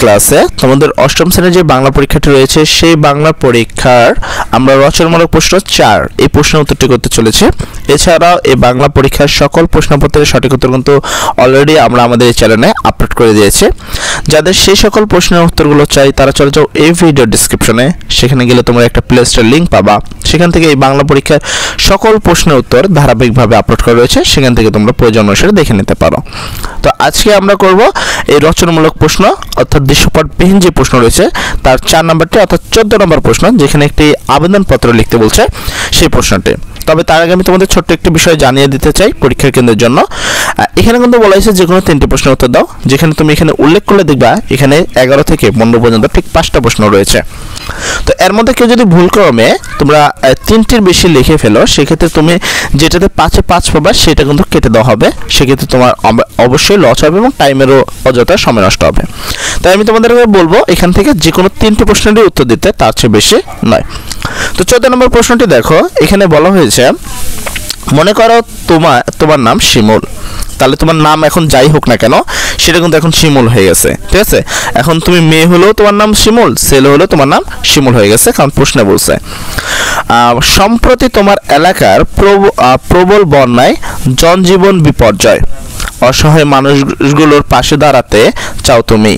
ক্লাসে তোমাদের অষ্টম শ্রেণীর যে বাংলা পরীক্ষাটি রয়েছে সেই বাংলা পরীক্ষার আমরা রচনামূলক প্রশ্ন 4 এই প্রশ্নের উত্তরটি করতে চলেছি। এছাড়াও এই বাংলা পরীক্ষার সকল প্রশ্নপত্রের সঠিক উত্তর কিন্তু অলরেডি আমরা আমাদের এই চ্যানেলে আপলোড করে দিয়েছি। যাদের সেই সকল প্রশ্নের উত্তরগুলো চাই তারা চলে যাও এই ভিডিও ডেসক্রিপশনে, সেখানে গেলে তোমরা একটা প্লে স্টোর লিংক পাবা, সেখান থেকে এই বাংলা পরীক্ষার সকল প্রশ্নের উত্তর ধারাবাহিকভাবে আপলোড করা রয়েছে, সেখান থেকে তোমরা প্রয়োজন অনুসারে দেখে নিতে পারো। তো আজকে আমরা করব এই রচনামূলক প্রশ্ন অর্থাৎ দৃশ্যপটবিহীন যে প্রশ্ন রয়েছে তার 4 নম্বরটি অর্থাৎ 14 নম্বর প্রশ্ন, যেখানে একটি আবেদনপত্র লিখতে বলছে সেই প্রশ্নটি। তবে তার আগে আমি তোমাদের ছোট্ট একটি বিষয় জানিয়ে দিতে চাই পরীক্ষার কেন্দ্রের জন্য। এখানে কিন্তু বলা হয়েছে যে কোনো 3টি প্রশ্নের উত্তর দাও, যেখানে তুমি এখানে উল্লেখ করলে দেখবা এখানে 11 থেকে 15 পর্যন্ত ঠিক 5টা প্রশ্ন রয়েছে। তো এর মধ্যে কেউ যদি ভুল ক্রমে তোমরা 3টির বেশি লিখে ফেলো, সেক্ষেত্রে তুমি যেটাতে 5-এ 5 পাবা সেটা কিন্তু কেটে দেওয়া হবে, সেক্ষেত্রে তোমার অবশ্যই লস হবে এবং টাইমেরও অযথা সময় নষ্ট হবে। তাই আমি তোমাদেরকে বলবো এখান থেকে যে কোনো 3টি প্রশ্নেরই উত্তর দিতে, তার চেয়ে বেশি নয়। তো 14 নম্বর প্রশ্নটি দেখো, এখানে বলা হয়েছে মনে করো তোমার নাম শিমুল, তাহলে তোমার নাম এখন যাই হোক না কেন সেটা কিন্তু এখন শিমুল হয়ে গেছে, ঠিক আছে। এখন তুমি মেয়ে হলেও তোমার নাম শিমুল, ছেলে হলেও তোমার নাম শিমুল হয়ে গেছে, কারণ প্রশ্নে বলছে সম্প্রতি তোমার এলাকার প্রবল বন্যায় জনজীবন বিপর্যয়, অসহায় মানুষগুলোর পাশে দাঁড়াতে চাও তুমি।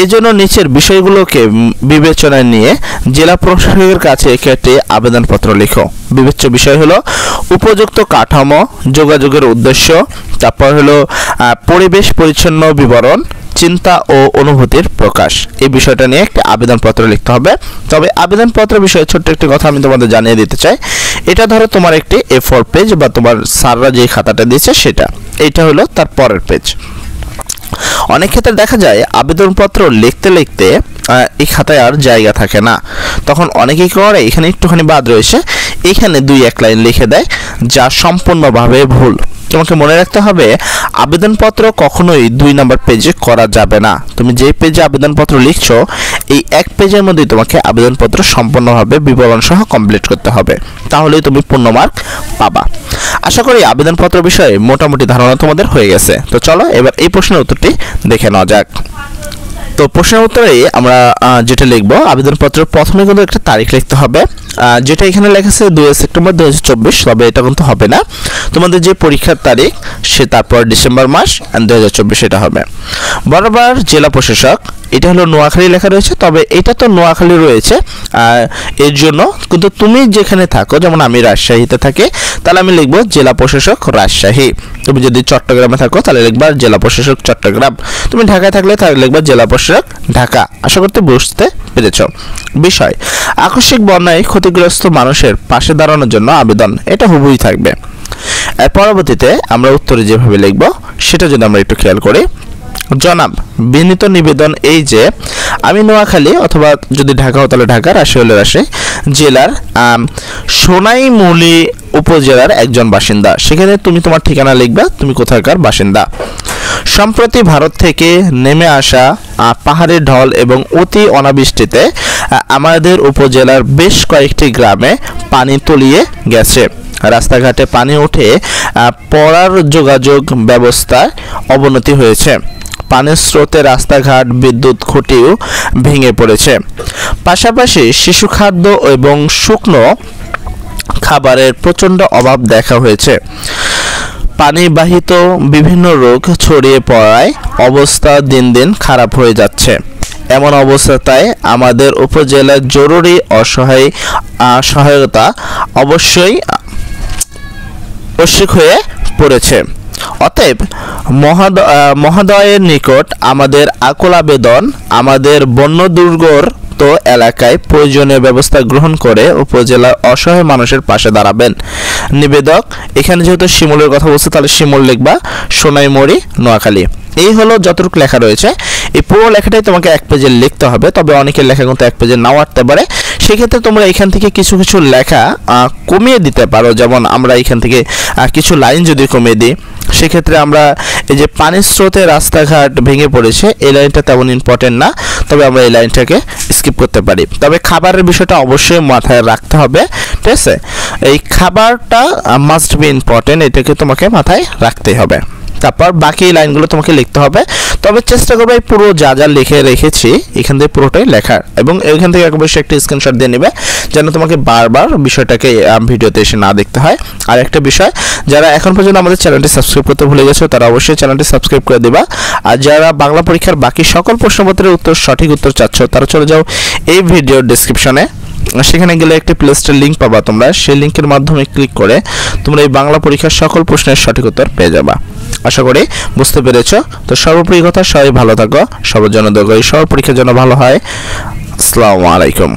এই জন্য নিচের বিষয়গুলোকে বিবেচনায় নিয়ে জেলা প্রশাসকের কাছে একটি আবেদনপত্র লিখো। বিবেচ্য বিষয় হলো উপযুক্ত কাঠামো, যোগাযোগের উদ্দেশ্য, তারপর হলো পরিবেশ পরিচ্ছন্ন বিবরণ, চিন্তা ও অনুভূতির প্রকাশ। এই বিষয়টা নিয়ে একটি আবেদনপত্র লিখতে হবে। তবে আবেদনপত্রের বিষয়ে ছোট্ট একটি কথা আমি তোমাদের জানিয়ে দিতে চাই। এটা ধরো তোমার একটি A4 পেজ বা তোমার স্যাররা যে খাতাটা দিয়েছে সেটা, এইটা হলো তার পরের পেজ। অনেক ক্ষেত্রে দেখা যায় আবেদনপত্র লিখতে লিখতে এই খাতায় আর জায়গা থাকে না, তখন অনেকেই করে এখানে একটুখানি বাদ রয়েছে, এখানে 2-1 লাইন লিখে দেয়, যা সম্পূর্ণভাবে ভুল। তোমাকে মনে রাখতে হবে আবেদনপত্র কখনোই 2 নম্বর পেজে করা যাবে না। তুমি যে পেজে আবেদনপত্র লিখছো এই 1 পেজের মধ্যেই তোমাকে আবেদনপত্র সম্পূর্ণভাবে বিবরণ সহ কমপ্লিট করতে হবে, তাহলেই তুমি পূর্ণ মার্ক পাবা। আশা করি আবেদনপত্র বিষয়ে মোটামুটি ধারণা তোমাদের হয়ে গেছে। তো চলো এবার এই প্রশ্নের উত্তরটি দেখে নেওয়া যাক। তো প্রশ্নের উত্তরে আমরা যেটা লিখবো, আবেদনপত্রের প্রথমে কিন্তু একটা তারিখ লিখতে হবে, যেটা এখানে লেখা আছে 2 সেপ্টেম্বর 2024, তবে এটা কিন্তু হবে না। তোমাদের যে পরীক্ষার তারিখ সে তারপর ডিসেম্বর মাস 2024 এটা হবে। বরাবর জেলা প্রশাসক, এটা হলো নোয়াখালী লেখা রয়েছে, তবে এটা তো নোয়াখালী রয়েছে এর জন্য কিন্তু তুমি যেখানে থাকো, যেমন আমি রাজশাহীতে থাকি, তাহলে আমি লিখবো জেলা প্রশাসক রাজশাহী। তুমি যদি চট্টগ্রামে থাকো তাহলে লিখবা জেলা প্রশাসক চট্টগ্রাম। তুমি ঢাকায় থাকলে তাহলে লিখবা জেলা প্রশাসক ঢাকা। আশা করতে বুঝতে পেরেছ। বিষয় আকস্মিক বন্যায় ক্ষতিগ্রস্ত মানুষের পাশে দাঁড়ানোর জন্য আবেদন, এটা হুবহুই থাকবে। এর পরবর্তীতে আমরা উত্তরে যেভাবে লিখব সেটা যদি আমরা একটু খেয়াল করি, জনাব বিনীত নিবেদন এই যে আমি নোয়াখালী অথবা যদি ঢাকা হতো তাহলে ঢাকা, রাজশাহী হলে রাজশাহী জেলার সোনাইমুলী উপজেলার একজন বাসিন্দা। সেখানে তুমি তোমার ঠিকানা লিখবা, তুমি কোথাকার বাসিন্দা। সম্প্রতি ভারত থেকে নেমে আসা পাহাড়ের ঢল এবং অতি অনাবৃষ্টিতে আমাদের উপজেলার বেশ কয়েকটি গ্রামে পানি তলিয়ে গেছে, রাস্তাঘাটে পানি উঠে পড়ার যোগাযোগ ব্যবস্থায় অবনতি হয়েছে, পানির স্রোতে রাস্তাঘাট বিদ্যুৎ খুঁটিও ভেঙে পড়েছে, পাশাপাশি শিশু খাদ্য এবং শুকনো খাবারের প্রচণ্ড অভাব দেখা হয়েছে, পানিবাহিত বিভিন্ন রোগ ছড়িয়ে পড়ায় অবস্থা দিন দিন খারাপ হয়ে যাচ্ছে। এমন অবস্থায় আমাদের উপজেলার জরুরি সহায়তা অবশ্যই আবশ্যক হয়ে পড়েছে। অতএব মহোদয়ের নিকট আমাদের আকুল আবেদন, আমাদের বন্য দুর্গত এলাকায় প্রয়োজনীয় ব্যবস্থা গ্রহণ করে উপজেলার অসহায় মানুষের পাশে দাঁড়াবেন। নিবেদক, এখানে যেহেতু শিমুলের কথা বলছে তাহলে শিমুল লিখবা সোনাইমুড়ি নোয়াখালী। এই হলো যতটুকু লেখা রয়েছে, এই পুরো লেখাটাই তোমাকে 1 পেজে লিখতে হবে, তবে অনেকের লেখা কিন্তু 1 পেজে নাও আসতে পারে। সেক্ষেত্রে তোমরা এখান থেকে কিছু কিছু লেখা কমিয়ে দিতে পারো, যেমন আমরা এখান থেকে কিছু লাইন যদি কমিয়ে দিই, সেক্ষেত্রে আমরা এই যে পানির স্রোতে রাস্তাঘাট ভেঙে পড়েছে এই লাইনটা তেমন ইম্পর্টেন্ট না, তবে আমরা এই লাইনটাকে স্কিপ করতে পারি। তবে খাবারের বিষয়টা অবশ্যই মাথায় রাখতে হবে, ঠিক আছে। এই খাবারটা মাস্ট বি ইম্পর্টেন্ট, এটাকে তোমাকে মাথায় রাখতেই হবে। তারপর বাকি লাইনগুলো তোমাকে লিখতে হবে। তবে চেষ্টা করবে পুরো যা যা লিখে রেখেছি এখান থেকে পুরোটাই লেখার, এবং এখান থেকে অবশ্যই একটা স্ক্রিনশট দিয়ে নেবে যেন তোমাকে বারবার বিষয়টাকে ভিডিওতে এসে না দেখতে হয়। আর একটা বিষয়, যারা এখন পর্যন্ত আমাদের চ্যানেলটি সাবস্ক্রাইব করতে ভুলে গেছো তারা অবশ্যই চ্যানেলটি সাবস্ক্রাইব করে দেবা। আর যারা বাংলা পরীক্ষার বাকি সকল প্রশ্নপত্রের সঠিক উত্তর চাচ্ছ তারা চলে যাও এই ভিডিওর ডেসক্রিপশনে, সেখানে গেলে একটি প্লেলিস্টের লিঙ্ক পাবা তোমরা, সেই লিঙ্কের মাধ্যমে ক্লিক করে তোমরা এই বাংলা পরীক্ষার সকল প্রশ্নের সঠিক উত্তর পেয়ে যাবা। আশা করি বুঝতে পেরেছো। তো সর্বোপরি কথা, সবাই ভালো থাকো, সবার জন্য দোয়া করি সবার পরীক্ষার জন্য ভালো হয়। আসসালামু আলাইকুম।